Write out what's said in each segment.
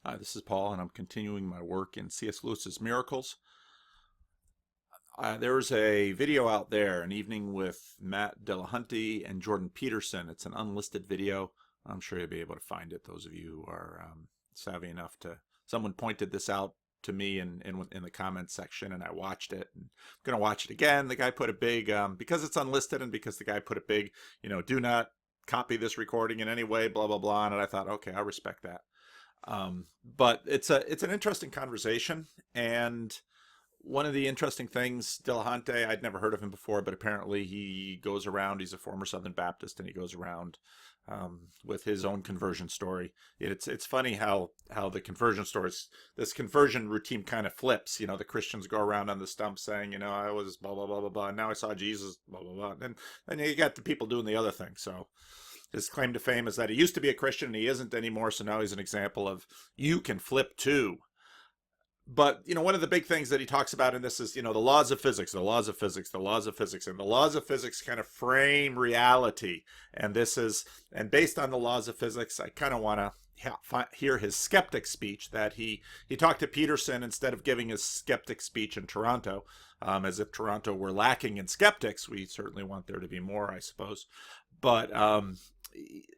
Hi, this is Paul, and I'm continuing my work in C.S. Lewis's Miracles. There's a video out there, an evening with Matt Dillahunty and Jordan Peterson. It's an unlisted video. I'm sure you'll be able to find it, those of you who are savvy enough to. Someone pointed this out to me in the comments section, and I watched it. And I'm going to watch it again. The guy put a big, because it's unlisted and because the guy put a big, do not copy this recording in any way, blah, blah, blah. And I thought, okay, I respect that. But it's an interesting conversation, and one of the interesting things, Dillahunty, I'd never heard of him before, but apparently he goes around. He's a former Southern Baptist, and he goes around with his own conversion story. It's funny how the conversion stories, this conversion routine kind of flips. The Christians go around on the stump saying, I was blah blah blah blah blah, and now I saw Jesus, blah blah blah, and then you got the people doing the other thing. So his claim to fame is that he used to be a Christian and he isn't anymore, so now he's an example of you can flip too. But, one of the big things that he talks about in this is, the laws of physics, the laws of physics, the laws of physics, and the laws of physics kind of frame reality. And based on the laws of physics, I kind of want to hear his skeptic speech that he talked to Peterson instead of giving his skeptic speech in Toronto, as if Toronto were lacking in skeptics. We certainly want there to be more, I suppose. But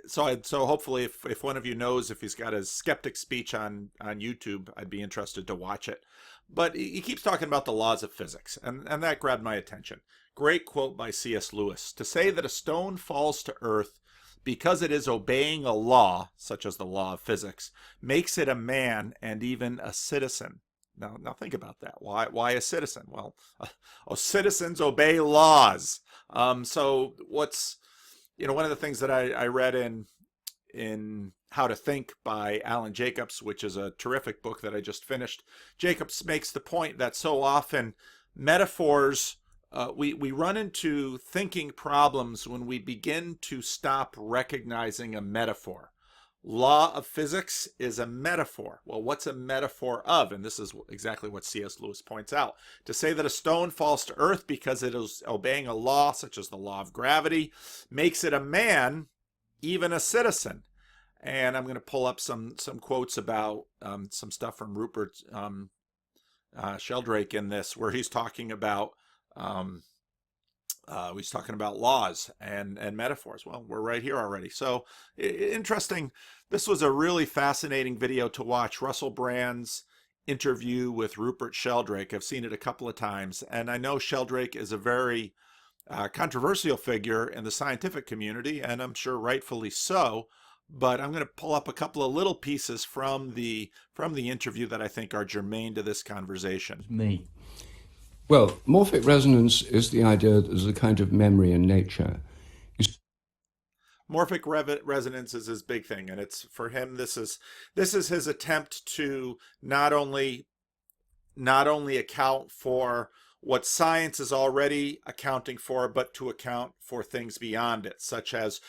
so hopefully if one of you knows if he's got his skeptic speech on YouTube, I'd be interested to watch it. But he keeps talking about the laws of physics, and that grabbed my attention. Great quote by C.S. Lewis. To say that a stone falls to earth because it is obeying a law, such as the law of physics, makes it a man and even a citizen. Now think about that. Why a citizen? Well, citizens obey laws. So what's one of the things that I read in How to Think by Alan Jacobs, which is a terrific book that I just finished, Jacobs makes the point that so often metaphors, we run into thinking problems when we begin to stop recognizing a metaphor. Law of physics is a metaphor. Well, what's a metaphor of? And this is exactly what C.S. Lewis points out. To say that a stone falls to earth because it is obeying a law, such as the law of gravity, makes it a man, even a citizen. And I'm going to pull up some quotes about some stuff from Rupert Sheldrake in this, where he's talking about laws and metaphors. Well, we're right here already. So interesting. This was a really fascinating video to watch. Russell Brand's interview with Rupert Sheldrake. I've seen it a couple of times, and I know Sheldrake is a very controversial figure in the scientific community, and I'm sure rightfully so. But I'm going to pull up a couple of little pieces from the interview that I think are germane to this conversation. Me. Well, morphic resonance is the idea that there's a kind of memory in nature. Morphic resonance is his big thing, and it's for him. This is his attempt to not only account for what science is already accounting for, but to account for things beyond it, such as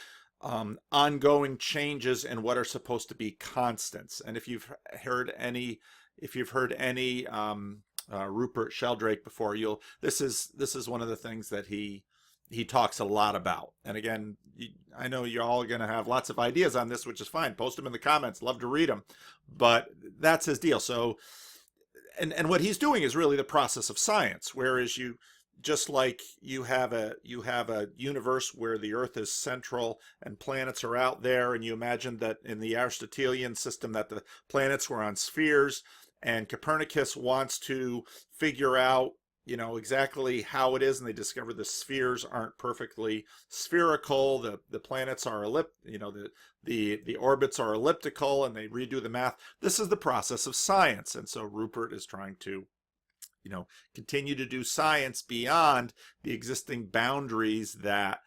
ongoing changes in what are supposed to be constants. And if you've heard any Rupert Sheldrake before, this is one of the things that he talks a lot about. And again, I know you're all going to have lots of ideas on this, which is fine. Post them in the comments. Love to read them. But that's his deal. So, and what he's doing is really the process of science, whereas just like you have a universe where the Earth is central and planets are out there, and you imagine that in the Aristotelian system that the planets were on spheres, and Copernicus wants to figure out, exactly how it is, and they discover the spheres aren't perfectly spherical. The planets are the orbits are elliptical, and they redo the math. This is the process of science, and so Rupert is trying to, continue to do science beyond the existing boundaries that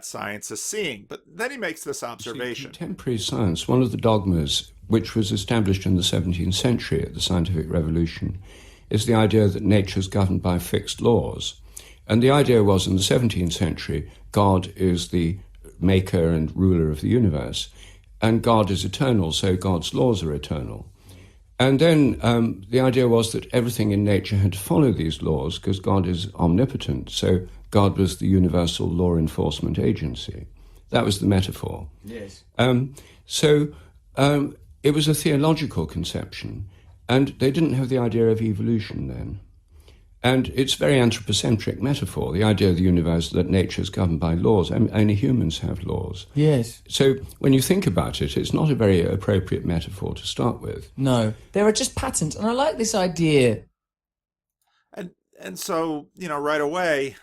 science is seeing. But then he makes this observation. Contemporary science, one of the dogmas which was established in the 17th century at the scientific revolution, is the idea that nature is governed by fixed laws. And the idea was, in the 17th century, God is the maker and ruler of the universe, and God is eternal, so God's laws are eternal. And then the idea was that everything in nature had to follow these laws because God is omnipotent, so God was the universal law enforcement agency. That was the metaphor. Yes. it was a theological conception, and they didn't have the idea of evolution then. And it's a very anthropocentric metaphor, the idea of the universe that nature is governed by laws. I mean, only humans have laws. Yes. So when you think about it, it's not a very appropriate metaphor to start with. No. There are just patterns, and I like this idea. And so, right away,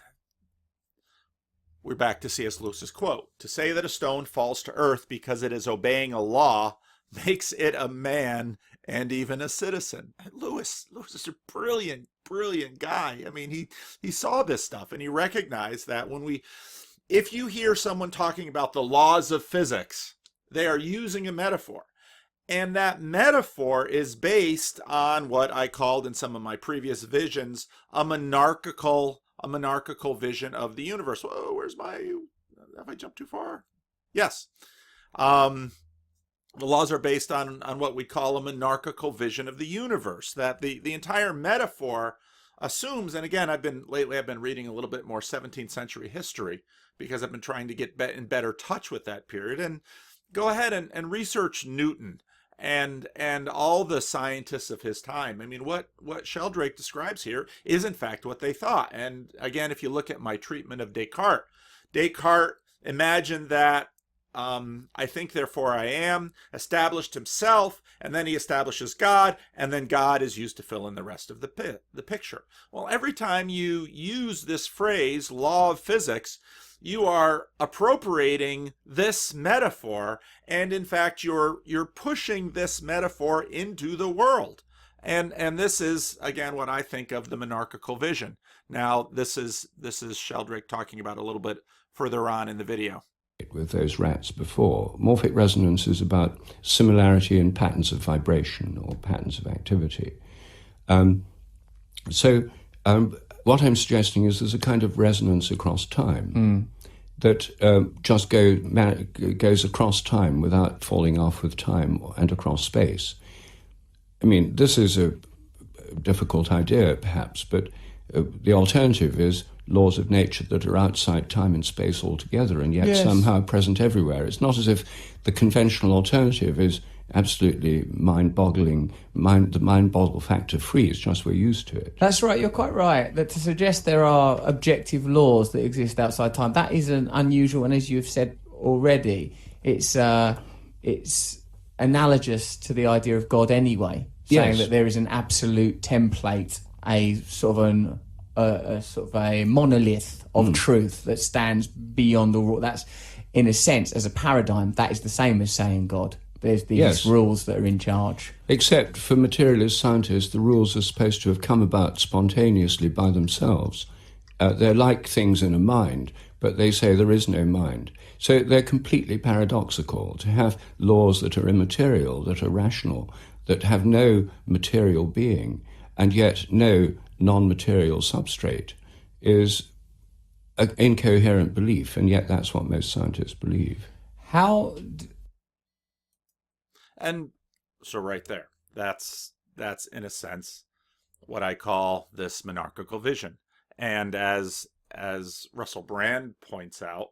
we're back to C.S. Lewis's quote. To say that a stone falls to earth because it is obeying a law makes it a man and even a citizen. Lewis is a brilliant guy. I mean, he saw this stuff, and he recognized that if you hear someone talking about the laws of physics, they are using a metaphor. And that metaphor is based on what I called in some of my previous visions a monarchical vision of the universe. Whoa, have I jumped too far? Yes. The laws are based on what we call a monarchical vision of the universe, that the entire metaphor assumes, and again, I've been reading a little bit more 17th century history because I've been trying to get in better touch with that period, and go ahead and research Newton and all the scientists of his time. I mean, what Sheldrake describes here is in fact what they thought. And again, if you look at my treatment of Descartes imagined that I think, therefore I am, established himself, and then he establishes God, and then God is used to fill in the rest of the picture. Well, every time you use this phrase, law of physics, you are appropriating this metaphor, and in fact, you're pushing this metaphor into the world. And this is, again, what I think of the monarchical vision. Now, this is Sheldrake talking about a little bit further on in the video. With those rats before. Morphic resonance is about similarity in patterns of vibration or patterns of activity. What I'm suggesting is there's a kind of resonance across time that just goes across time without falling off with time and across space. I mean, this is a difficult idea, perhaps, but the alternative is laws of nature that are outside time and space altogether and yet somehow present everywhere. It's not as if the conventional alternative is absolutely mind-boggling, the mind-boggle factor free. It's just we're used to it. That's right, you're quite right. That to suggest there are objective laws that exist outside time, that is an unusual, and as you've said already, it's analogous to the idea of God anyway, saying that there is an absolute template, a sort of a monolith of truth that stands beyond all. That's, in a sense, as a paradigm, that is the same as saying God. There's these rules that are in charge. Except for materialist scientists, the rules are supposed to have come about spontaneously by themselves. They're like things in a mind, but they say there is no mind. So they're completely paradoxical. To have laws that are immaterial, that are rational, that have no material being, and yet no non-material substrate, is an incoherent belief, and yet that's what most scientists believe. And so right there, that's in a sense what I call this monarchical vision. And as Russell Brand points out,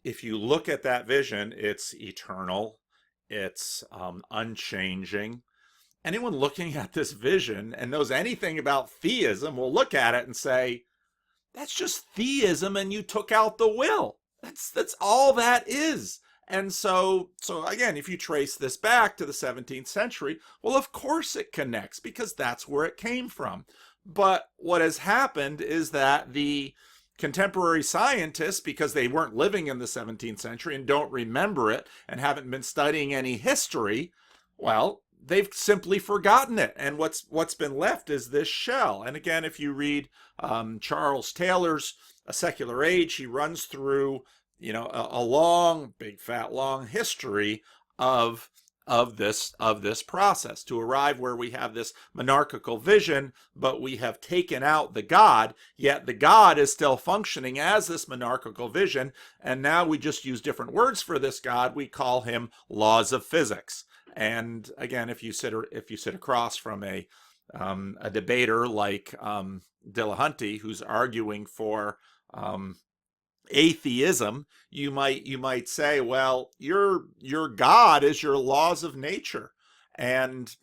if you look at that vision, it's eternal, it's unchanging. Anyone looking at this vision and knows anything about theism will look at it and say, that's just theism and you took out the will. That's all that is. And so again, if you trace this back to the 17th century, well, of course it connects because that's where it came from. But what has happened is that the contemporary scientists, because they weren't living in the 17th century and don't remember it and haven't been studying any history, well, they've simply forgotten it. And what's been left is this shell. And again, if you read Charles Taylor's A Secular Age, he runs through a long, big, fat, long history of this process to arrive where we have this monarchical vision, but we have taken out the God, yet the God is still functioning as this monarchical vision, and now we just use different words for this God. We call him laws of physics. And again, if you sit across from a debater like Dillahunty, who's arguing for atheism, you might say, well, your God is your laws of nature. And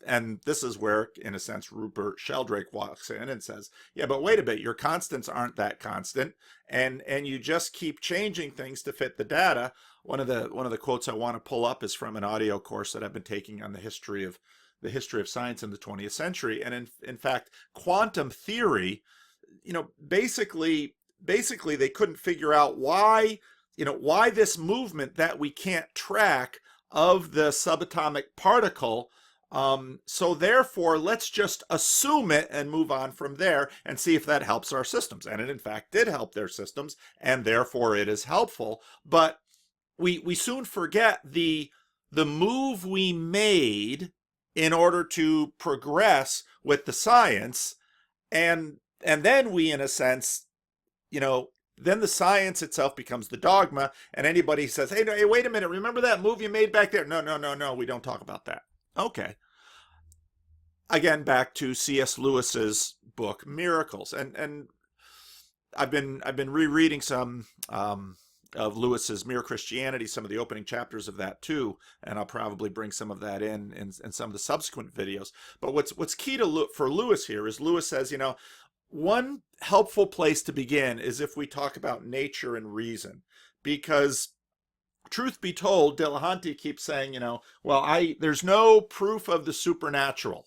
this is where, in a sense, Rupert Sheldrake walks in and says, yeah, but wait a bit, your constants aren't that constant, and you just keep changing things to fit the data. One of the quotes I want to pull up is from an audio course that I've been taking on the history of science in the 20th century. And in fact, quantum theory, basically they couldn't figure out why this movement that we can't track of the subatomic particle. So therefore, let's just assume it and move on from there and see if that helps our systems. And it in fact did help their systems, and therefore it is helpful. But we soon forget the move we made in order to progress with the science, and then we, in a sense, then the science itself becomes the dogma, and anybody says, hey, wait a minute, remember that move you made back there? No, we don't talk about that. Okay. Again, back to C.S. Lewis's book Miracles, and I've been rereading some of Lewis's Mere Christianity, some of the opening chapters of that too, and I'll probably bring some of that in some of the subsequent videos. But what's key for Lewis here is Lewis says, one helpful place to begin is if we talk about nature and reason, because truth be told, Dillahunty keeps saying, there's no proof of the supernatural.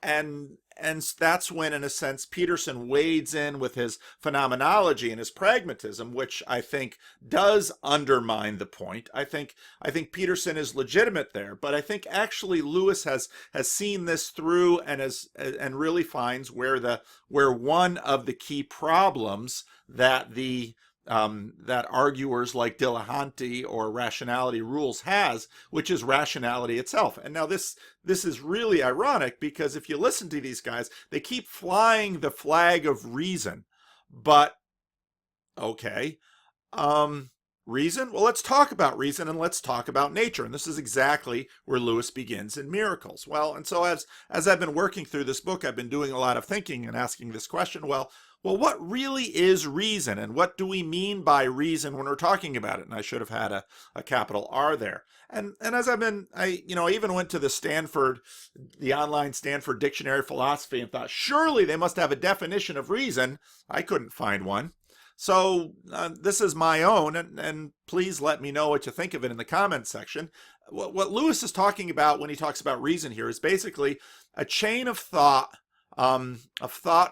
And that's when, in a sense, Peterson wades in with his phenomenology and his pragmatism, which I think does undermine the point. I think Peterson is legitimate there, but I think actually Lewis has seen this through and really finds where one of the key problems that that arguers like Dillahunty or Rationality Rules has, which is rationality itself. And now this is really ironic, because if you listen to these guys, they keep flying the flag of reason. But okay, reason? Well, let's talk about reason, and let's talk about nature. And this is exactly where Lewis begins in Miracles. Well, and so as I've been working through this book, I've been doing a lot of thinking and asking this question, well, what really is reason, and what do we mean by reason when we're talking about it? And I should have had a capital R there. And as I even went to the online Stanford Dictionary of Philosophy and thought, surely they must have a definition of reason. I couldn't find one. So this is my own, and please let me know what you think of it in the comments section. What Lewis is talking about when he talks about reason here is basically a chain of thought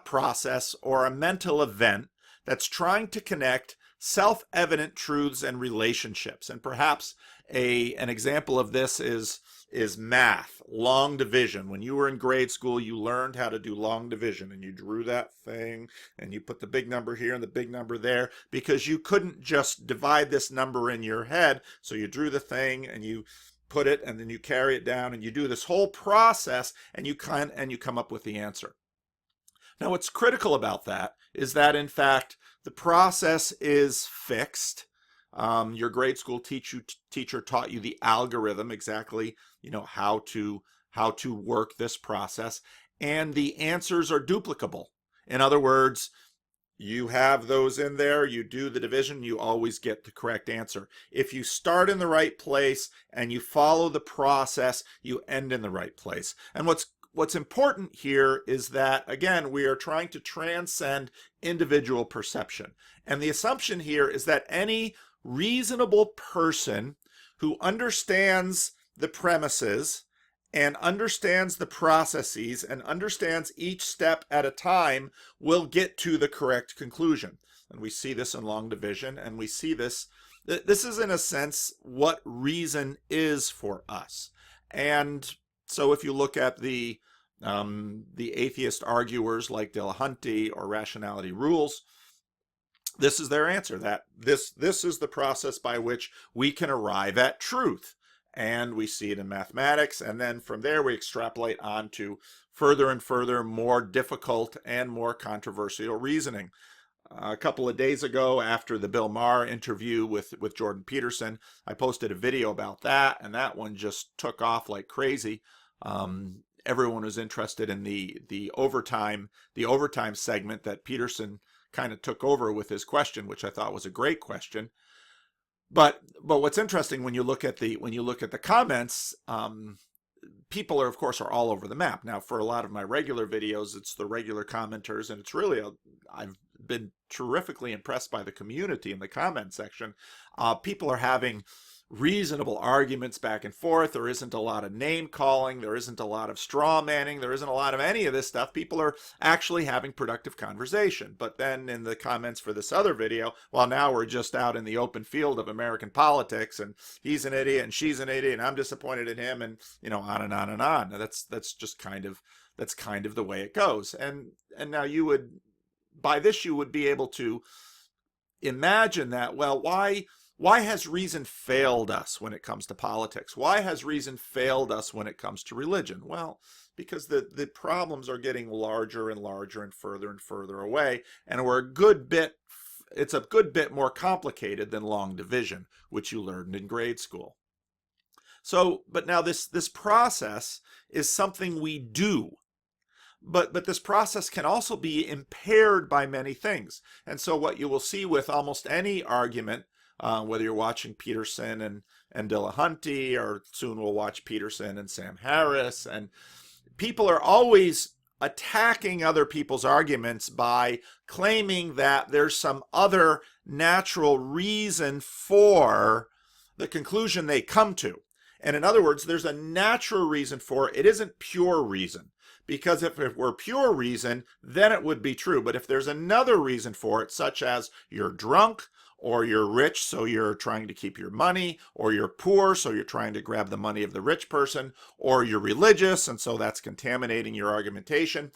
process or a mental event that's trying to connect self-evident truths and relationships. And perhaps an example of this is math, long division. When you were in grade school, you learned how to do long division, and you drew that thing and you put the big number here and the big number there, because you couldn't just divide this number in your head. So you drew the thing and you put it, and then you carry it down, and you do this whole process, and you come up with the answer. Now, what's critical about that is that, in fact, the process is fixed. Your grade school teacher taught you the algorithm, exactly, how to work this process, and the answers are duplicable. In other words, you have those in there, you do the division, you always get the correct answer. If you start in the right place and you follow the process, you end in the right place. And what's important here is that, again, we are trying to transcend individual perception. And the assumption here is that any reasonable person who understands the premises and understands the processes and understands each step at a time will get to the correct conclusion. And we see this in long division, and we see this is, in a sense, what reason is for us. And so if you look at the atheist arguers like Dillahunty or Rationality Rules, this is their answer, that this is the process by which we can arrive at truth. And we see it in mathematics, and then from there we extrapolate on to further and further more difficult and more controversial reasoning. A couple of days ago, after the Bill Maher interview with Jordan Peterson, I posted a video about that, and that one just took off like crazy. Everyone was interested in the overtime segment that Peterson kind of took over with his question, which I thought was a great question. But what's interesting when you look at the comments, people are, of course, are all over the map. Now, for a lot of my regular videos, it's the regular commenters, and it's really I've been terrifically impressed by the community in the comment section. People are having reasonable arguments back and forth. There isn't a lot of name calling. There isn't a lot of straw manning. There isn't a lot of any of this stuff. People are actually having productive conversation. But then in the comments for this other video, well, now we're just out in the open field of American politics, and he's an idiot and she's an idiot and I'm disappointed in him, and on and on and on. Now, that's just kind of the way it goes. And now you would, by this, you would be able to imagine that, well, why has reason failed us when it comes to politics? Why has reason failed us when it comes to religion? Well, because the problems are getting larger and larger and further away, and it's a good bit more complicated than long division, which you learned in grade school. So, but now this process is something we do. But this process can also be impaired by many things. And so what you will see with almost any argument, whether you're watching Peterson and Dillahunty, or soon we'll watch Peterson and Sam Harris, and people are always attacking other people's arguments by claiming that there's some other natural reason for the conclusion they come to. And in other words, there's a natural reason for it. It isn't pure reason. Because if it were pure reason, then it would be true. But if there's another reason for it, such as you're drunk, or you're rich, so you're trying to keep your money, or you're poor, so you're trying to grab the money of the rich person, or you're religious, and so that's contaminating your argumentation,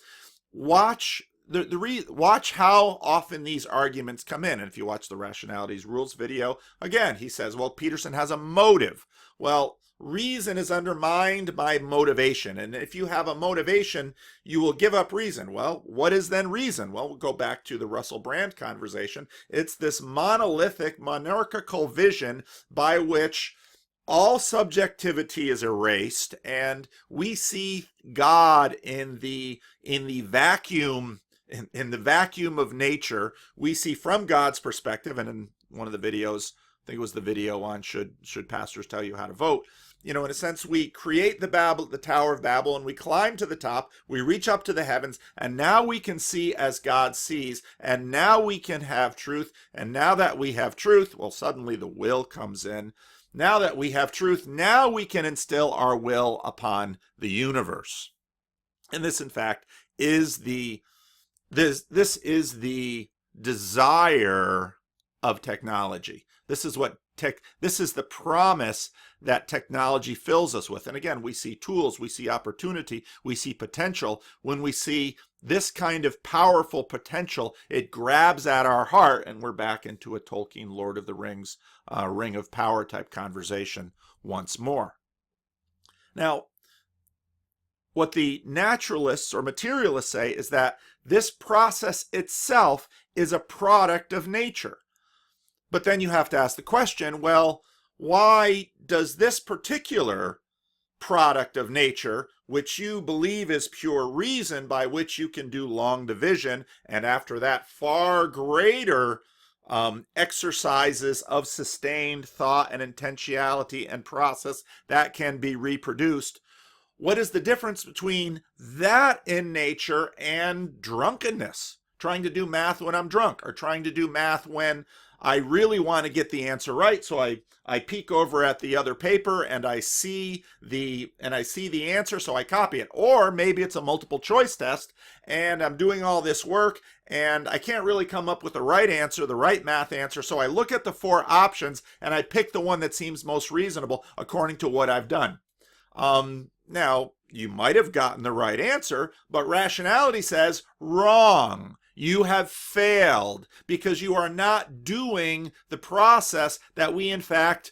watch how often these arguments come in. And if you watch the Rationalities Rules video, again, he says, well, Peterson has a motive. Well, reason is undermined by motivation. And if you have a motivation, you will give up reason. Well, what is then reason? Well, we'll go back to the Russell Brand conversation. It's this monolithic, monarchical vision by which all subjectivity is erased, and we see God in the vacuum, in the vacuum of nature. We see from God's perspective, and in one of the videos, I think it was the video on should pastors tell you how to vote, in a sense, we create the Tower of Babel, and we climb to the top, we reach up to the heavens, and now we can see as God sees, and now we can have truth. And now that we have truth, well, suddenly the will comes in. Now that we have truth, now we can instill our will upon the universe. And this, in fact, is this is the desire of technology. This is the promise that technology fills us with. And again, we see tools, we see opportunity, we see potential. When we see this kind of powerful potential, it grabs at our heart, and we're back into a Tolkien Lord of the Rings Ring of Power type conversation once more. Now, what the naturalists or materialists say is that this process itself is a product of nature. But then you have to ask the question, well, why does this particular product of nature, which you believe is pure reason, by which you can do long division, and after that far greater exercises of sustained thought and intentionality and process that can be reproduced, what is the difference between that in nature and drunkenness? Trying to do math when I'm drunk, or trying to do math when I really want to get the answer right, so I peek over at the other paper and I see the answer, so I copy it. Or maybe it's a multiple choice test and I'm doing all this work and I can't really come up with the right answer, the right math answer, so I look at the 4 options and I pick the one that seems most reasonable according to what I've done. Now, you might have gotten the right answer, but rationality says wrong. You have failed because you are not doing the process that we, in fact,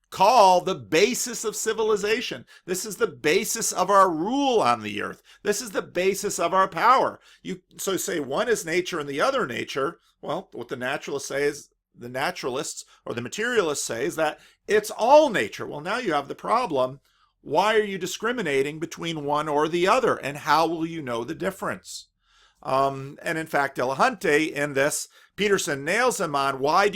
call the basis of civilization. This is the basis of our rule on the earth. This is the basis of our power. So say one is nature and the other nature. Well, what the naturalists say is, the naturalists or the materialists say, is that it's all nature. Well, now you have the problem. Why are you discriminating between one or the other? And how will you know the difference? And in fact, Dillahunty in this, Peterson nails him on why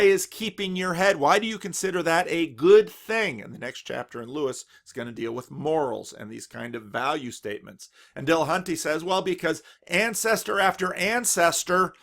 is keeping your head, why do you consider that a good thing? And the next chapter in Lewis is going to deal with morals and these kind of value statements. And Dillahunty says, well, because ancestor after ancestor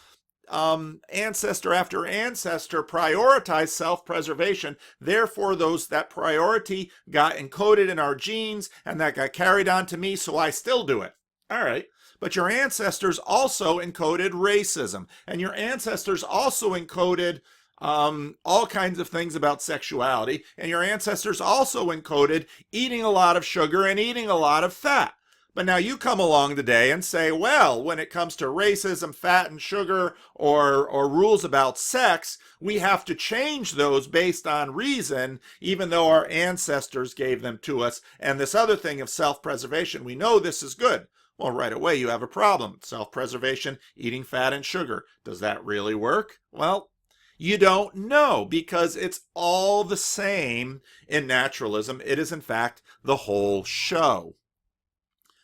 prioritized self-preservation. Therefore, that priority got encoded in our genes, and that got carried on to me, so I still do it. All right. But your ancestors also encoded racism, and your ancestors also encoded all kinds of things about sexuality, and your ancestors also encoded eating a lot of sugar and eating a lot of fat. But now you come along today and say, well, when it comes to racism, fat and sugar, or rules about sex, we have to change those based on reason, even though our ancestors gave them to us. And this other thing of self-preservation, we know this is good. Well, right away you have a problem. Self-preservation, eating fat and sugar. Does that really work? Well, you don't know, because it's all the same in naturalism. It is, in fact, the whole show.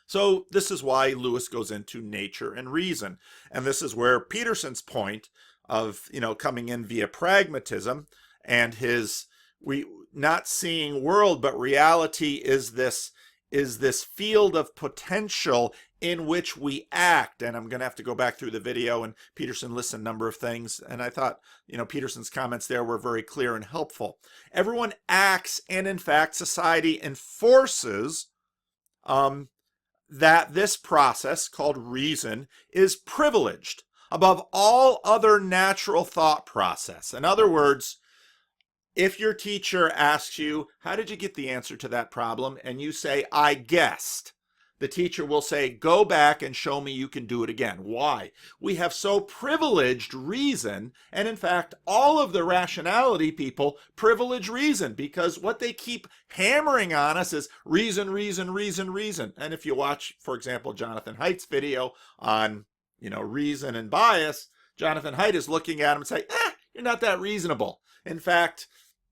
So this is why Lewis goes into nature and reason. And this is where Peterson's point of, coming in via pragmatism and we not seeing world, but reality is this field of potential in which we act. And I'm going to have to go back through the video, and Peterson lists a number of things. And I thought, Peterson's comments there were very clear and helpful. Everyone acts, and in fact, society enforces that this process called reason is privileged above all other natural thought process. In other words, if your teacher asks you, how did you get the answer to that problem? And you say, I guessed. The teacher will say, go back and show me you can do it again. Why? We have so privileged reason, and in fact, all of the rationality people privilege reason, because what they keep hammering on us is reason, reason, reason, reason. And if you watch, for example, Jonathan Haidt's video on, reason and bias, Jonathan Haidt is looking at him and saying, you're not that reasonable. In fact,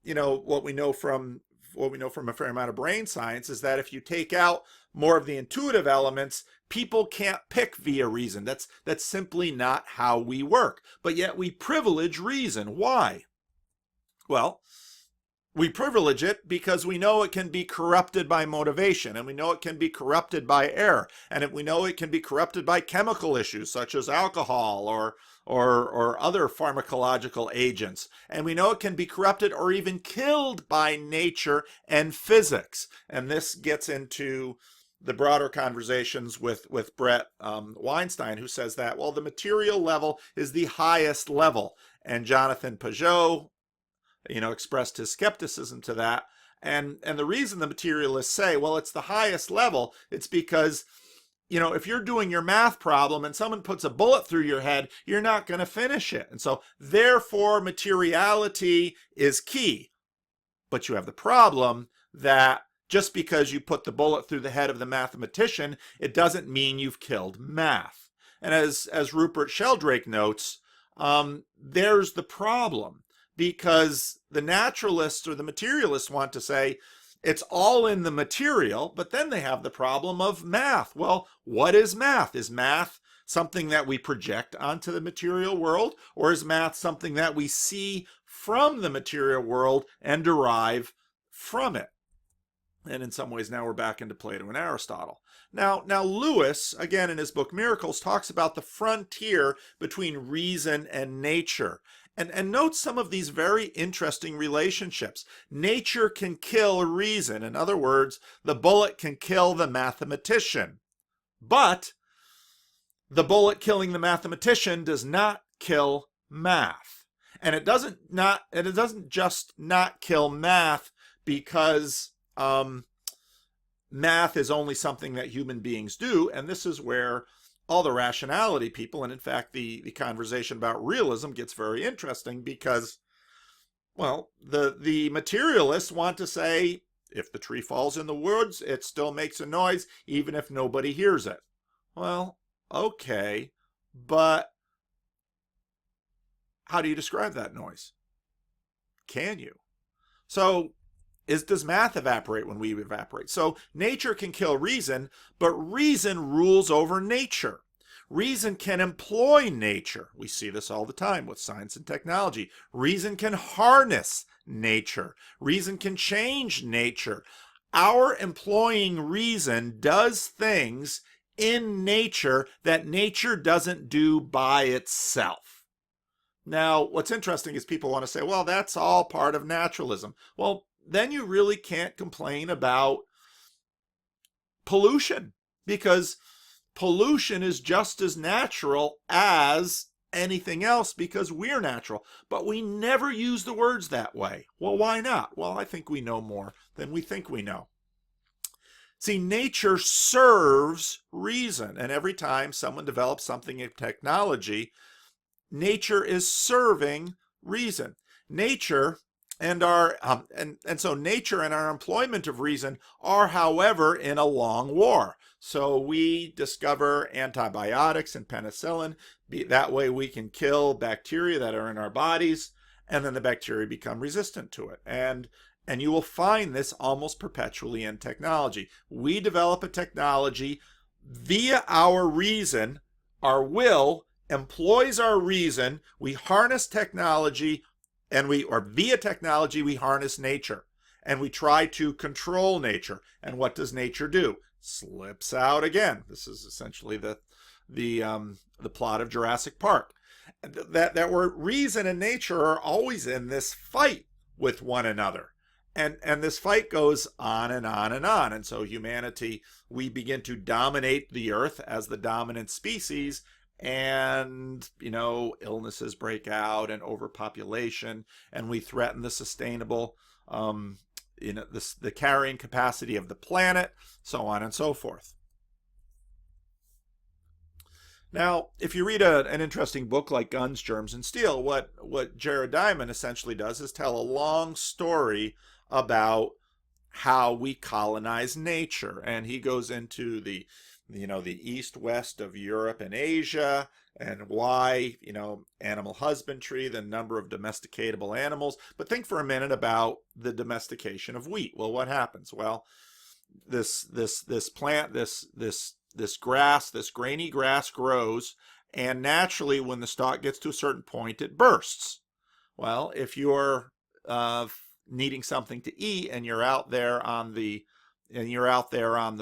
what we know from a fair amount of brain science is that if you take out more of the intuitive elements, people can't pick via reason. That's simply not how we work. But yet we privilege reason. Why? Well, we privilege it because we know it can be corrupted by motivation, and we know it can be corrupted by error, and we know it can be corrupted by chemical issues such as alcohol or other pharmacological agents. And we know it can be corrupted or even killed by nature and physics. And this gets into the broader conversations with Brett Weinstein, who says that, well, the material level is the highest level. And Jonathan Pajot, expressed his skepticism to that. And the reason the materialists say, well, it's the highest level, it's because if you're doing your math problem and someone puts a bullet through your head, you're not going to finish it. And so, therefore, materiality is key. But you have the problem that just because you put the bullet through the head of the mathematician, it doesn't mean you've killed math. And as Rupert Sheldrake notes, there's the problem. Because the naturalists or the materialists want to say, it's all in the material, but then they have the problem of math. Well, what is math? Is math something that we project onto the material world, or is math something that we see from the material world and derive from it? And in some ways, now we're back into Plato and Aristotle. Now Lewis, again in his book Miracles, talks about the frontier between reason and nature. And note some of these very interesting relationships. Nature can kill reason. In other words, the bullet can kill the mathematician. But the bullet killing the mathematician does not kill math. And it doesn't just not kill math because math is only something that human beings do. And this is where all the rationality people, and in fact the conversation about realism gets very interesting, because, well, the materialists want to say, if the tree falls in the woods, it still makes a noise even if nobody hears it. Well, okay, but how do you describe that noise? Can you? So does math evaporate when we evaporate? So nature can kill reason, but reason rules over nature. Reason can employ nature. We see this all the time with science and technology. Reason can harness nature. Reason can change nature. Our employing reason does things in nature that nature doesn't do by itself. Now, what's interesting is people want to say, well, that's all part of naturalism. Well, then you really can't complain about pollution, because pollution is just as natural as anything else because we're natural. But we never use the words that way. Well, why not? Well, I think we know more than we think we know. See, nature serves reason, and every time someone develops something in technology, nature is serving reason. Nature and our so nature and our employment of reason are, however, in a long war. So we discover antibiotics and penicillin. That way we can kill bacteria that are in our bodies, and then the bacteria become resistant to it. And you will find this almost perpetually in technology. We develop a technology via our reason. Our will employs our reason. We harness technology, or via technology, we harness nature. And we try to control nature. And what does nature do? Slips out again. This is essentially the plot of Jurassic Park. That where reason and nature are always in this fight with one another. And this fight goes on and on and on. And so humanity, we begin to dominate the earth as the dominant species, and illnesses break out and overpopulation, and we threaten the sustainable the carrying capacity of the planet, so on and so forth. Now, if you read an interesting book like Guns, Germs, and Steel, what Jared Diamond essentially does is tell a long story about how we colonize nature, and he goes into the east west of Europe and Asia, and why, animal husbandry, the number of domesticatable animals. But think for a minute about the domestication of wheat. Well, what happens? Well, this plant, this grass, this grainy grass grows, and naturally when the stalk gets to a certain point, it bursts. Well, if you're needing something to eat and you're out there on the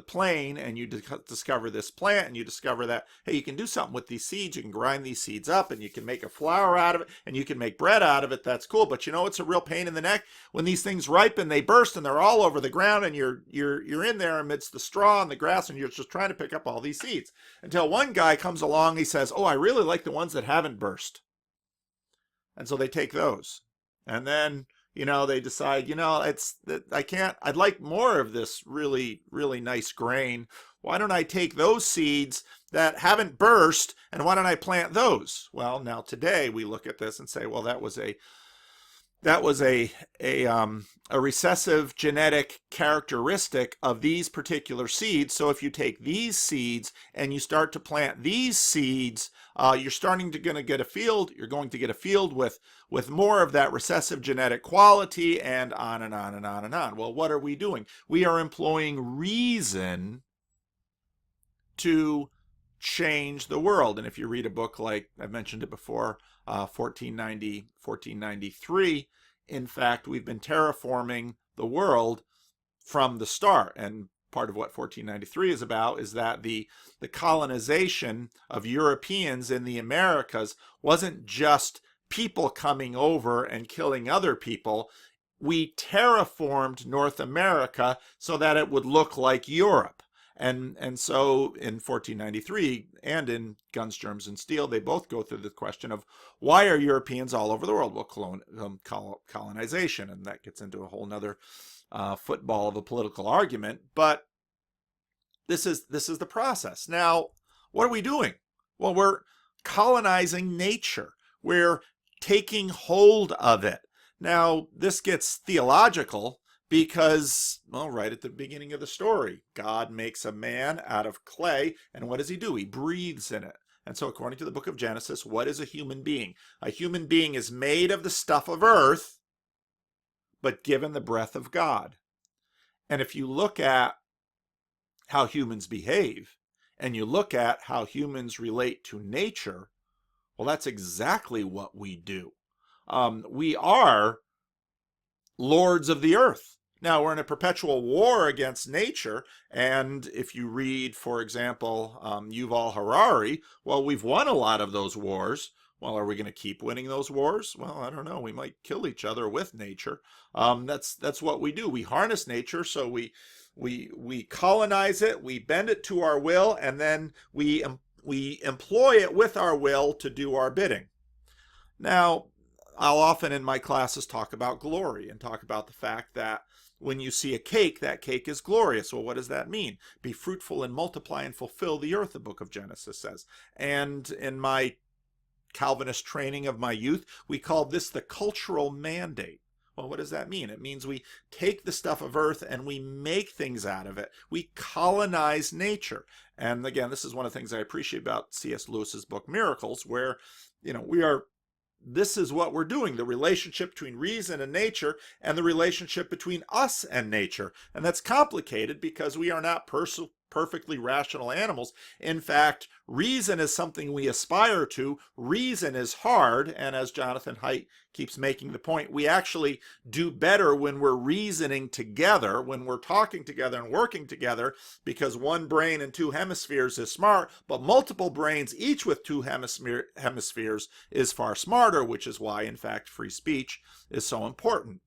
plain, and you discover this plant, and you discover that, hey, you can do something with these seeds. You can grind these seeds up, and you can make a flour out of it, and you can make bread out of it. That's cool. But it's a real pain in the neck when these things ripen, they burst, and they're all over the ground, and you're in there amidst the straw and the grass, and you're just trying to pick up all these seeds, until one guy comes along. He says, oh, I really like the ones that haven't burst. And so they take those, and then they decide, I'd like more of this really, really nice grain. Why don't I take those seeds that haven't burst, and why don't I plant those? Well, now today we look at this and say, well, that was a recessive genetic characteristic of these particular seeds. So if you take these seeds and you start to plant these seeds, you're going to get a field with more of that recessive genetic quality, and on and on and on and on. Well, what are we doing? We are employing reason to change the world. And if you read a book like, I've mentioned it before, 1493, in fact, we've been terraforming the world from the start. And part of what 1493 is about is that the colonization of Europeans in the Americas wasn't just people coming over and killing other people. We terraformed North America so that it would look like Europe. And so in 1493 and in Guns, Germs, and Steel, they both go through the question of why are Europeans all over the world? Well, colonization, and that gets into a whole nother football of a political argument. But this is the process. Now, what are we doing? Well, we're colonizing nature. We're taking hold of it. Now, this gets theological, because, well, right at the beginning of the story, God makes a man out of clay, and what does he do? He breathes in it. And so according to the book of Genesis, what is a human being? A human being is made of the stuff of earth, but given the breath of God. And if you look at how humans behave, and you look at how humans relate to nature, well, that's exactly what we do. We are lords of the earth. Now, we're in a perpetual war against nature, and if you read, for example, Yuval Harari, well, we've won a lot of those wars. Well, are we going to keep winning those wars? Well, I don't know. We might kill each other with nature. That's what we do. We harness nature, so we colonize it, we bend it to our will, and then we employ it with our will to do our bidding. Now, I'll often in my classes talk about glory and talk about the fact that when you see a cake, that cake is glorious. Well, what does that mean? Be fruitful and multiply and fulfill the earth, the book of Genesis says. And in my Calvinist training of my youth, we called this the cultural mandate. Well, what does that mean? It means we take the stuff of earth and we make things out of it. We colonize nature. And again, this is one of the things I appreciate about C.S. Lewis's book Miracles, where, this is what we're doing, the relationship between reason and nature, and the relationship between us and nature. And that's complicated because we are not perfectly rational animals. In fact, reason is something we aspire to. Reason is hard, and as Jonathan Haidt keeps making the point, we actually do better when we're reasoning together, when we're talking together and working together, because one brain and two hemispheres is smart, but multiple brains, each with two hemispheres, is far smarter, which is why, in fact, free speech is so important.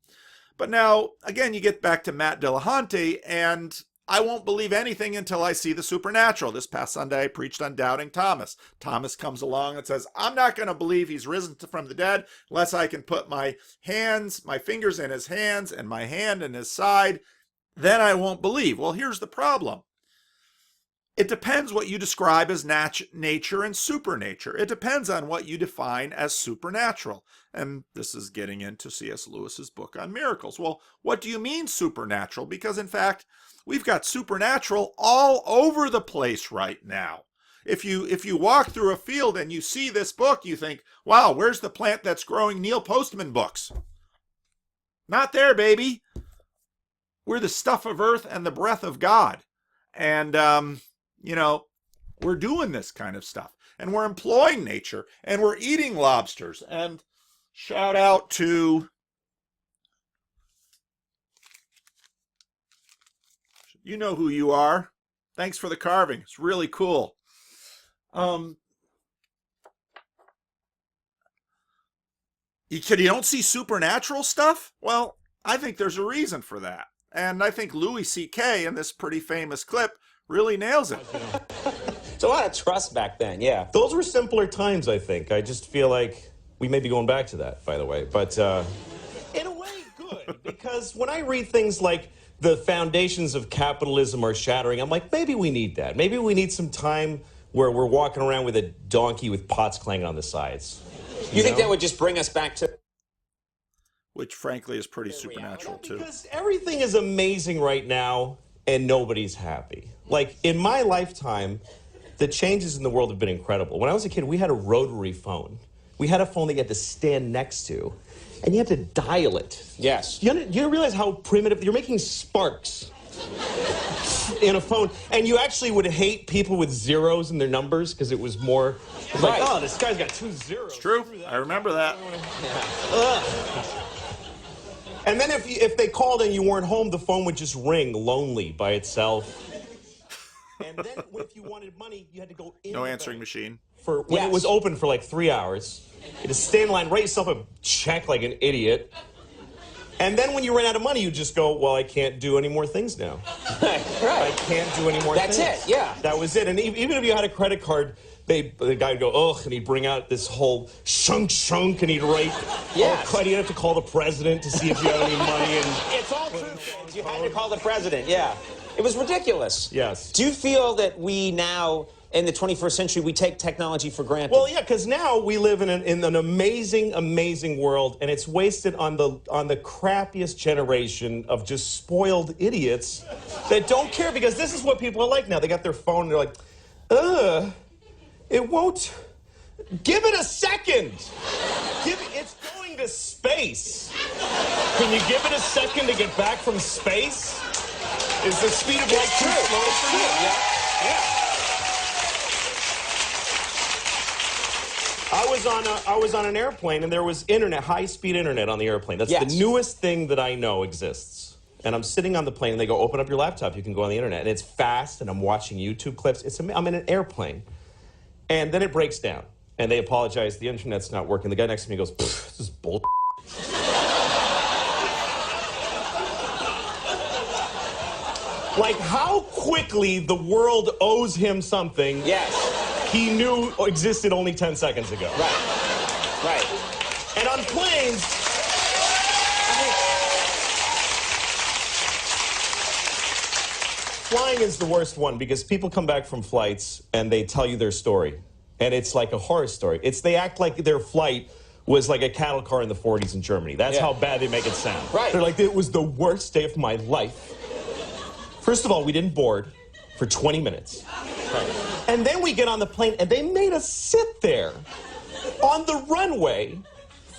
But now, again, you get back to Matt Dillahunty, and I won't believe anything until I see the supernatural. This past Sunday, I preached on doubting Thomas. Thomas comes along and says, I'm not going to believe he's risen from the dead unless I can put my fingers in his hands and my hand in his side. Then I won't believe. Well, here's the problem. It depends what you describe as nature and supernature. It depends on what you define as supernatural. And this is getting into C.S. Lewis's book on miracles. Well, what do you mean supernatural? Because in fact, we've got supernatural all over the place right now. If you walk through a field and you see this book, you think, wow, where's the plant that's growing Neil Postman books? Not there, baby. We're the stuff of earth and the breath of God. And, we're doing this kind of stuff. And we're employing nature. And we're eating lobsters. And shout out to... You know who you are. Thanks for the carving. It's really cool. You don't see supernatural stuff? Well, I think there's a reason for that. And I think Louis C.K. in this pretty famous clip really nails it. It's a lot of trust back then, yeah. Those were simpler times, I think. I just feel like we may be going back to that, by the way. But in a way, good. Because when I read things like the foundations of capitalism are shattering, I'm like, maybe we need that. Maybe we need some time where we're walking around with a donkey with pots clanging on the sides. You think that would just bring us back to... Which, frankly, is pretty supernatural, too. Because everything is amazing right now, and nobody's happy. Like, in my lifetime, the changes in the world have been incredible. When I was a kid, we had a rotary phone. We had a phone that you had to stand next to, and you had to dial it. Yes. You realize how primitive... You're making sparks in a phone, and you actually would hate people with zeros in their numbers because it was more... It was like, oh, this guy's got 2 zeros. It's true. I remember that. Yeah. And then if they called and you weren't home, the phone would just ring lonely by itself. And then if you wanted money, you had to go in. No answering machine. For when it was open for like 3 hours. You had to stay in line, write yourself a check like an idiot. And then when you ran out of money, you just go, well, I can't do any more things now. Right. I can't do any more things. That's it, yeah. That was it. And even if you had a credit card, the guy would go, ugh, and he'd bring out this whole shunk, and he'd write, you'd have to call the president to see if you had any money. And it's all true, kids. You had to call the president, yeah. It was ridiculous. Yes. Do you feel that we now, in the 21st century, we take technology for granted? Well, yeah, because now we live in an amazing world, and it's wasted on the crappiest generation of just spoiled idiots that don't care, because this is what people are like now. They got their phone, and they're like, it won't. Give it a second. It's going flying to space. Can you give it a second to get back from space? Is the speed of light too slow for you? Yeah. I was on an airplane and there was internet, high-speed internet on the airplane. That's the newest thing that I know exists. And I'm sitting on the plane and they go, open up your laptop, you can go on the internet. And it's fast and I'm watching YouTube clips. I'm in an airplane. And then it breaks down. And they apologize, the internet's not working. The guy next to me goes, this is bull. Like how quickly the world owes him something he knew existed only 10 seconds ago. Right. And on planes, flying is the worst one because people come back from flights and they tell you their story. And it's like a horror story. They act like their flight was like a cattle car in the 40s in Germany. That's how bad they make it sound. Right. They're like, it was the worst day of my life. First of all, we didn't board for 20 minutes. Right. And then we get on the plane, and they made us sit there on the runway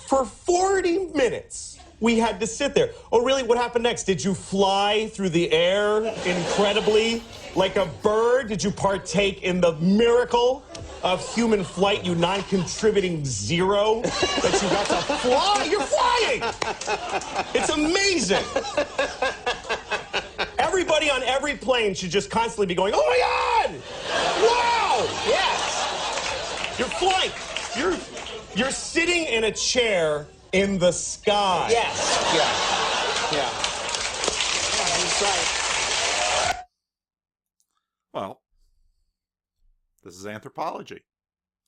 for 40 minutes. We had to sit there. Oh, really? What happened next? Did you fly through the air incredibly like a bird? Did you partake in the miracle of human flight, you non-contributing zero that you got to fly? You're flying! It's amazing. Everybody on every plane should just constantly be going, oh my God! Wow! Yes! You're flying. You're sitting in a chair in the sky. Yes. Yeah, that's right. Well, this is anthropology.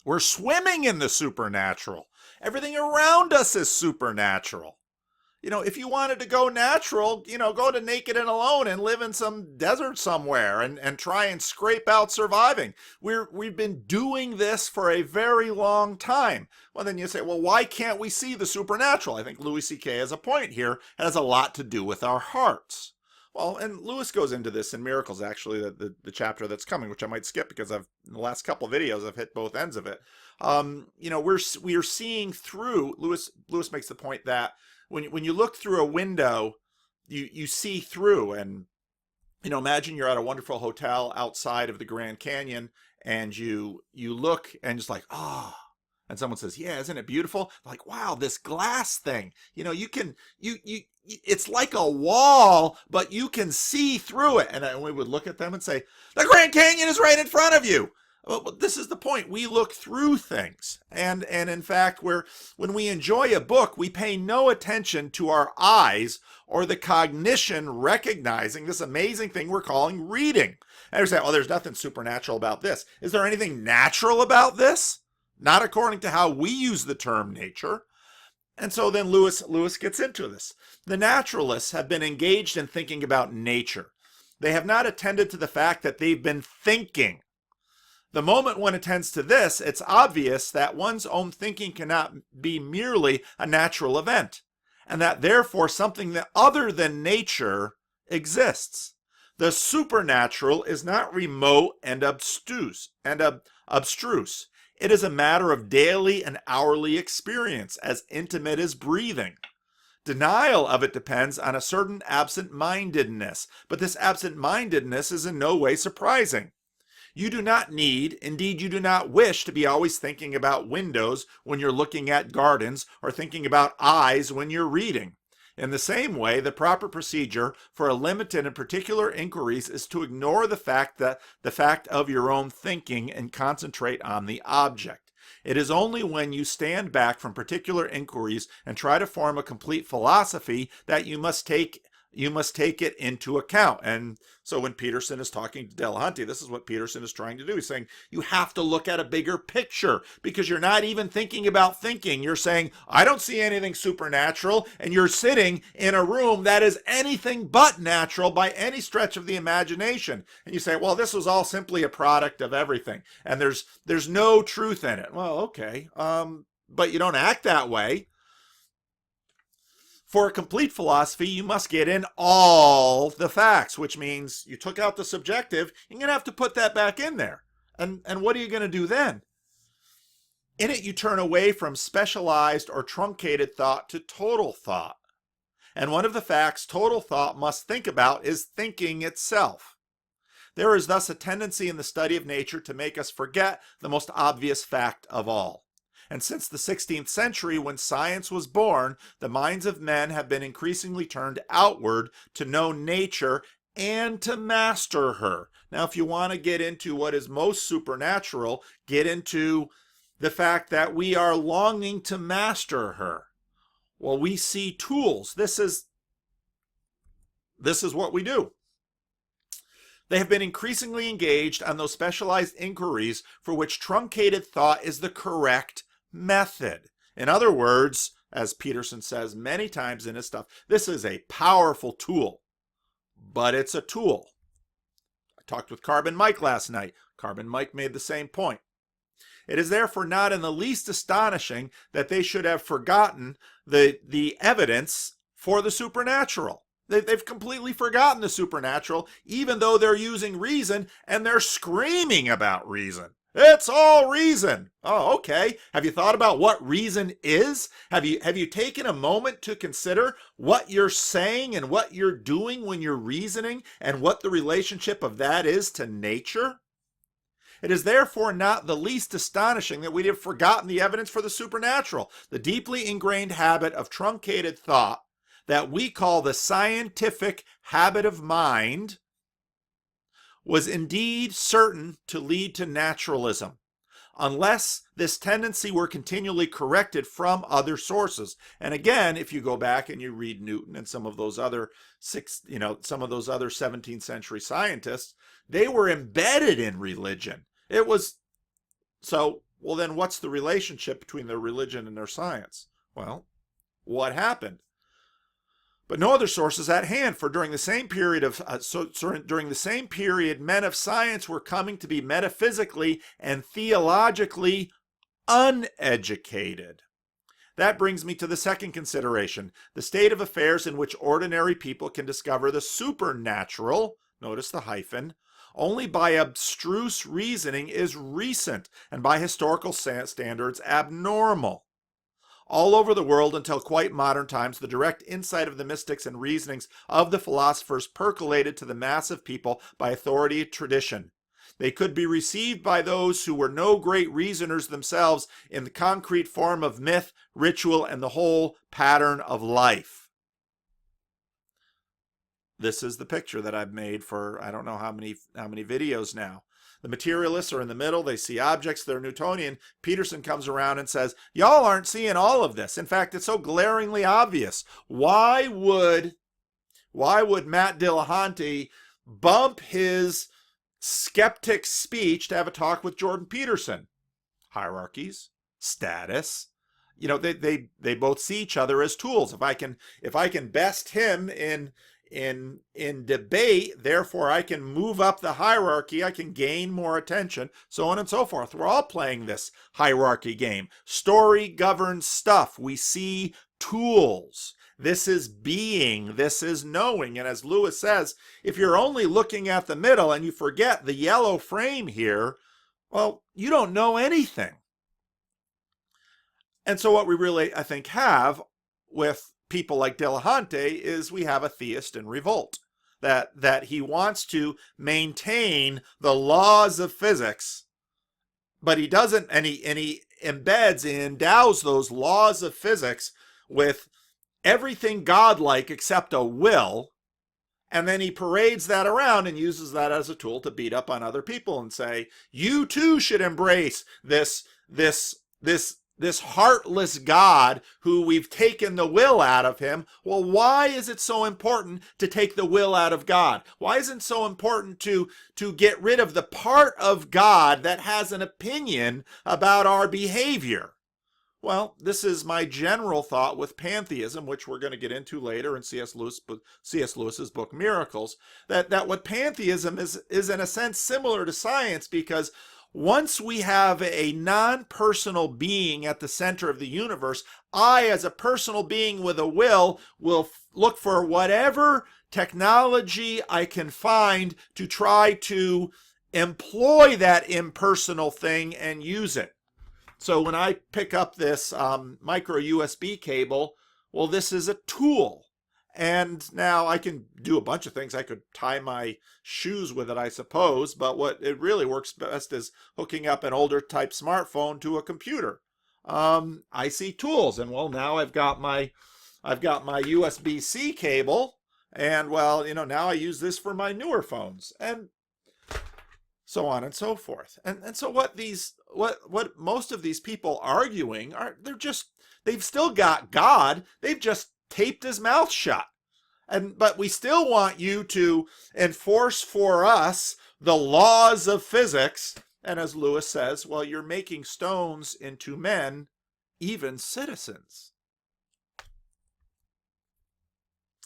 We're swimming in the supernatural. Everything around us is supernatural. You know, if you wanted to go natural, go to Naked and Alone and live in some desert somewhere and try and scrape out surviving. We've been doing this for a very long time. Well, then you say, well, why can't we see the supernatural? I think Louis C.K. has a point here. It has a lot to do with our hearts. Well, and Lewis goes into this in Miracles, actually, the chapter that's coming, which I might skip because in the last couple of videos, I've hit both ends of it. We are seeing through, Lewis makes the point that when you look through a window, you see through, and imagine you're at a wonderful hotel outside of the Grand Canyon, and you look and just like, and someone says, yeah, isn't it beautiful? Like, wow, this glass thing, it's like a wall, but you can see through it. And we would look at them and say, the Grand Canyon is right in front of you. Well, this is the point. We look through things. And in fact, when we enjoy a book, we pay no attention to our eyes or the cognition recognizing this amazing thing we're calling reading. And we say, oh, there's nothing supernatural about this. Is there anything natural about this? Not according to how we use the term nature. And so then Lewis gets into this. The naturalists have been engaged in thinking about nature. They have not attended to the fact that they've been thinking. The moment one attends to this, it's obvious that one's own thinking cannot be merely a natural event, and that therefore something that other than nature exists. The supernatural is not remote and abstruse. It is a matter of daily and hourly experience, as intimate as breathing. Denial of it depends on a certain absent-mindedness, but this absent-mindedness is in no way surprising. You do not need, indeed you do not wish, to be always thinking about windows when you're looking at gardens or thinking about eyes when you're reading. In the same way, the proper procedure for a limited and particular inquiries is to ignore the fact of your own thinking and concentrate on the object. It is only when you stand back from particular inquiries and try to form a complete philosophy that you must take it into account. And so when Peterson is talking to Dillahunty, this is what Peterson is trying to do. He's saying you have to look at a bigger picture because you're not even thinking about thinking. You're saying, I don't see anything supernatural, and you're sitting in a room that is anything but natural by any stretch of the imagination. And you say, well, this was all simply a product of everything, and there's no truth in it. Well, okay, but you don't act that way. For a complete philosophy, you must get in all the facts, which means you took out the subjective. You're going to have to put that back in there. And what are you going to do then? In it, you turn away from specialized or truncated thought to total thought. And one of the facts total thought must think about is thinking itself. There is thus a tendency in the study of nature to make us forget the most obvious fact of all. And since the 16th century, when science was born, the minds of men have been increasingly turned outward to know nature and to master her. Now, if you want to get into what is most supernatural, get into the fact that we are longing to master her. Well, we see tools. This is what we do. They have been increasingly engaged on those specialized inquiries for which truncated thought is the correct method. In other words, as Peterson says many times in his stuff, this is a powerful tool, but it's a tool. I talked with Carbon Mike last night. Carbon Mike made the same point. It is therefore not in the least astonishing that they should have forgotten the evidence for the supernatural. They've completely forgotten the supernatural, even though they're using reason and they're screaming about reason. It's all reason. Oh, okay. Have you thought about what reason is? Have you taken a moment to consider what you're saying and what you're doing when you're reasoning and what the relationship of that is to nature? It is therefore not the least astonishing that we have forgotten the evidence for the supernatural, the deeply ingrained habit of truncated thought that we call the scientific habit of mind was indeed certain to lead to naturalism, unless this tendency were continually corrected from other sources. And again, if you go back and you read Newton and some of those other 17th century scientists, they were embedded in religion. It was so, well, then what's the relationship between their religion and their science? Well, what happened? But no other source is at hand, for during the same period men of science were coming to be metaphysically and theologically uneducated. That brings me to the second consideration, the state of affairs in which ordinary people can discover the supernatural, notice the hyphen, only by abstruse reasoning is recent, and by historical standards abnormal. All over the world until quite modern times, the direct insight of the mystics and reasonings of the philosophers percolated to the mass of people by authority of tradition. They could be received by those who were no great reasoners themselves in the concrete form of myth, ritual, and the whole pattern of life. This is the picture that I've made for I don't know how many videos now. The materialists are in the middle. They see objects. They're Newtonian. Peterson comes around and says, y'all aren't seeing all of this. In fact, it's so glaringly obvious. Why would Matt Dillahunty bump his skeptic speech to have a talk with Jordan Peterson? Hierarchies, status. You know, they both see each other as tools. If I can best him in debate, therefore I can move up the hierarchy, I can gain more attention, so on and so forth. We're all playing this hierarchy game. Story governs stuff. We see tools. This is being, this is knowing. And as Lewis says, if you're only looking at the middle and you forget the yellow frame here, well, you don't know anything. And so what we really, I think, have with people like Dillahunty is we have a theist in revolt, that he wants to maintain the laws of physics, but he doesn't, and he endows those laws of physics with everything godlike except a will, and then he parades that around and uses that as a tool to beat up on other people and say, you too should embrace this heartless God who we've taken the will out of him. Well, why is it so important to take the will out of God? Why isn't it so important to get rid of the part of God that has an opinion about our behavior? Well, this is my general thought with pantheism, which we're going to get into later in C.S. Lewis's book Miracles, that what pantheism is in a sense similar to science, because once we have a non-personal being at the center of the universe, I, as a personal being with a will look for whatever technology I can find to try to employ that impersonal thing and use it. So when I pick up this micro USB cable, well, this is a tool. And now I can do a bunch of things. I could tie my shoes with it, I suppose, but what it really works best is hooking up an older type smartphone to a computer. I see tools, and well, now I've got my USB-C cable, and well, now I use this for my newer phones, and so on and so forth. And so what most of these people arguing are, they've still got God, they've just taped his mouth shut. But we still want you to enforce for us the laws of physics. And as Lewis says, well, you're making stones into men, even citizens.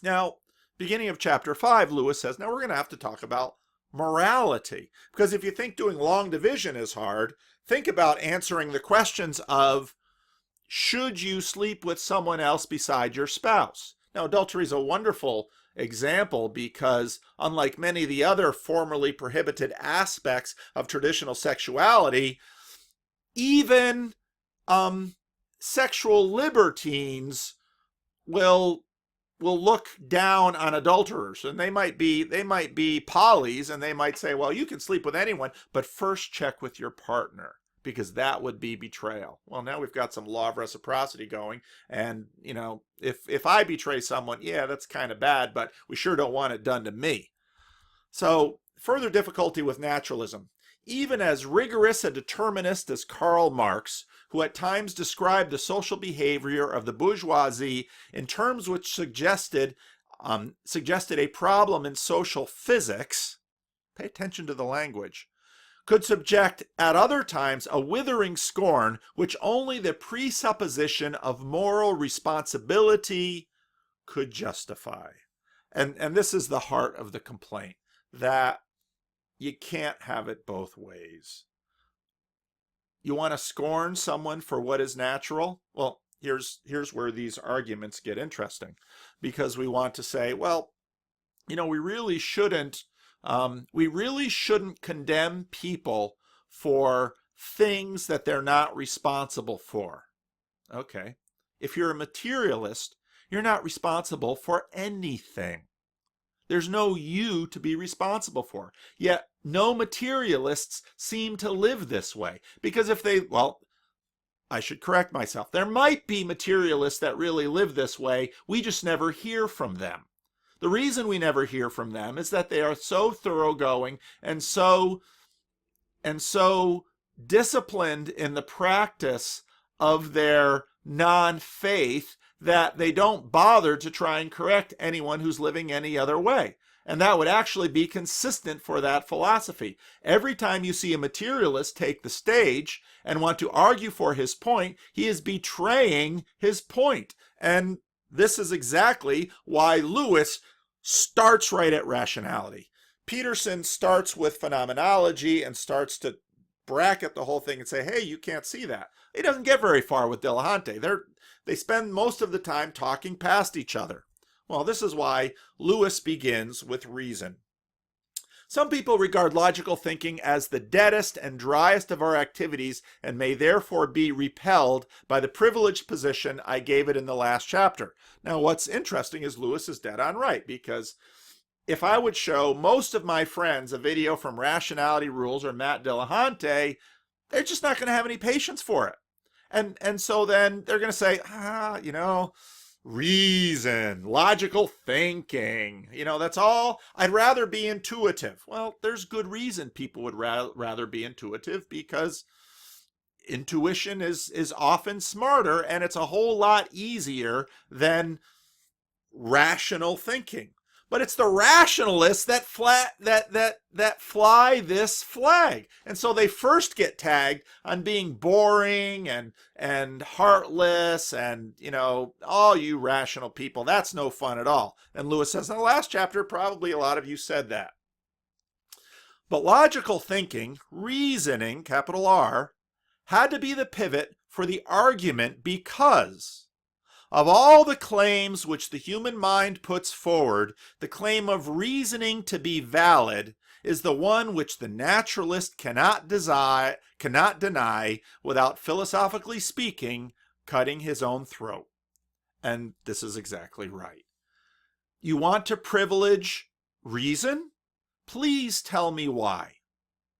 Now, beginning of chapter 5, Lewis says, now we're going to have to talk about morality. Because if you think doing long division is hard, think about answering the questions of, should you sleep with someone else beside your spouse? Now, adultery is a wonderful example because, unlike many of the other formerly prohibited aspects of traditional sexuality, even sexual libertines will look down on adulterers, and they might be polys, and they might say, well, you can sleep with anyone, but first check with your partner, because that would be betrayal. Well, now we've got some law of reciprocity going, and if I betray someone, yeah, that's kind of bad, but we sure don't want it done to me. So further difficulty with naturalism. Even as rigorous a determinist as Karl Marx, who at times described the social behavior of the bourgeoisie in terms which suggested a problem in social physics, pay attention to the language, could subject at other times a withering scorn which only the presupposition of moral responsibility could justify. And this is the heart of the complaint, that you can't have it both ways. You want to scorn someone for what is natural? Well, here's where these arguments get interesting, because we want to say, well, we really shouldn't condemn people for things that they're not responsible for. Okay. If you're a materialist, you're not responsible for anything. There's no you to be responsible for. Yet no materialists seem to live this way. Because I should correct myself. There might be materialists that really live this way. We just never hear from them. The reason we never hear from them is that they are so thoroughgoing and so disciplined in the practice of their non-faith that they don't bother to try and correct anyone who's living any other way. And that would actually be consistent for that philosophy. Every time you see a materialist take the stage and want to argue for his point, he is betraying his point. And this is exactly why Lewis starts right at rationality. Peterson starts with phenomenology and starts to bracket the whole thing and say, hey, you can't see that. He doesn't get very far with Dillahunty. They spend most of the time talking past each other. Well, this is why Lewis begins with reason. Some people regard logical thinking as the deadest and driest of our activities and may therefore be repelled by the privileged position I gave it in the last chapter. Now, what's interesting is Lewis is dead on right, because if I would show most of my friends a video from Rationality Rules or Matt Dillahunty, they're just not going to have any patience for it. And so then they're going to say, reason, logical thinking, that's all. I'd rather be intuitive. Well, there's good reason people would rather be intuitive, because intuition is often smarter and it's a whole lot easier than rational thinking. But it's the rationalists that fly this flag. And so they first get tagged on being boring and heartless and, all you rational people, that's no fun at all. And Lewis says in the last chapter, probably a lot of you said that. But logical thinking, reasoning, capital R, had to be the pivot for the argument, because of all the claims which the human mind puts forward, the claim of reasoning to be valid is the one which the naturalist cannot deny without, philosophically speaking, cutting his own throat. And this is exactly right. You want to privilege reason? Please tell me why.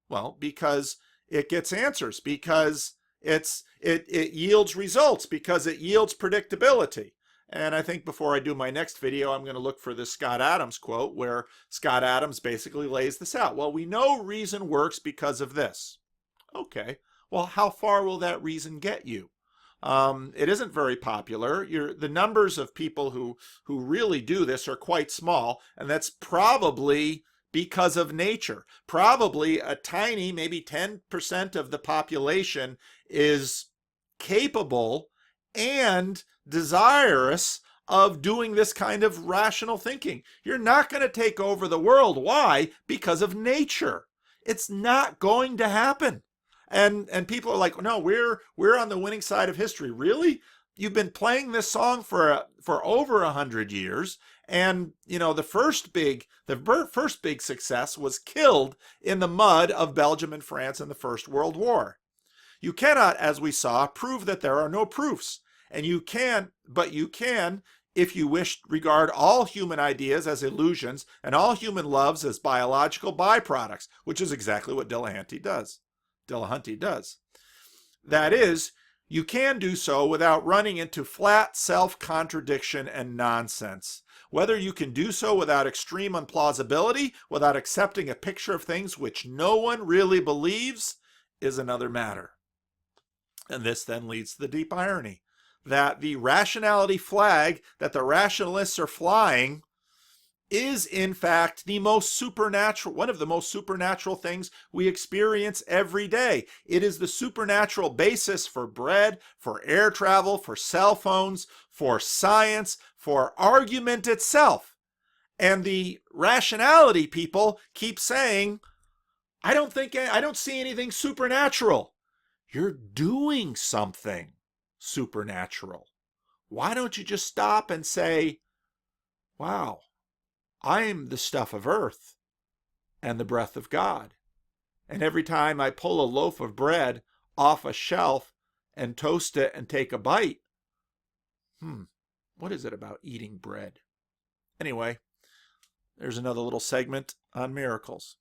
Well, because it gets answers, because it yields results, because it yields predictability. And I think before I do my next video, I'm going to look for this Scott Adams quote where Scott Adams basically lays this out. Well, we know reason works because of this. Okay, well, how far will that reason get you? It isn't very popular. The numbers of people who really do this are quite small, and that's probably because of nature. Probably a tiny, maybe 10% of the population is capable and desirous of doing this kind of rational thinking. You're not going to take over the world. Why? Because of nature. It's not going to happen. And people are like, no, we're on the winning side of history. Really? You've been playing this song for over 100 years, and the first big success was killed in the mud of Belgium and France in the First World War. You cannot, as we saw, prove that there are no proofs, and you can, if you wish, regard all human ideas as illusions and all human loves as biological byproducts, which is exactly what Dillahunty does. That is, you can do so without running into flat self-contradiction and nonsense. Whether you can do so without extreme implausibility, without accepting a picture of things which no one really believes, is another matter. And this then leads to the deep irony that the rationality flag that the rationalists are flying is in fact one of the most supernatural things we experience every day. It is the supernatural basis for bread, for air travel, for cell phones, for science, for argument itself. And the rationality people keep saying, I don't see anything supernatural. You're doing something supernatural. Why don't you just stop and say, wow, I'm the stuff of earth and the breath of God. And every time I pull a loaf of bread off a shelf and toast it and take a bite, what is it about eating bread? Anyway, there's another little segment on miracles.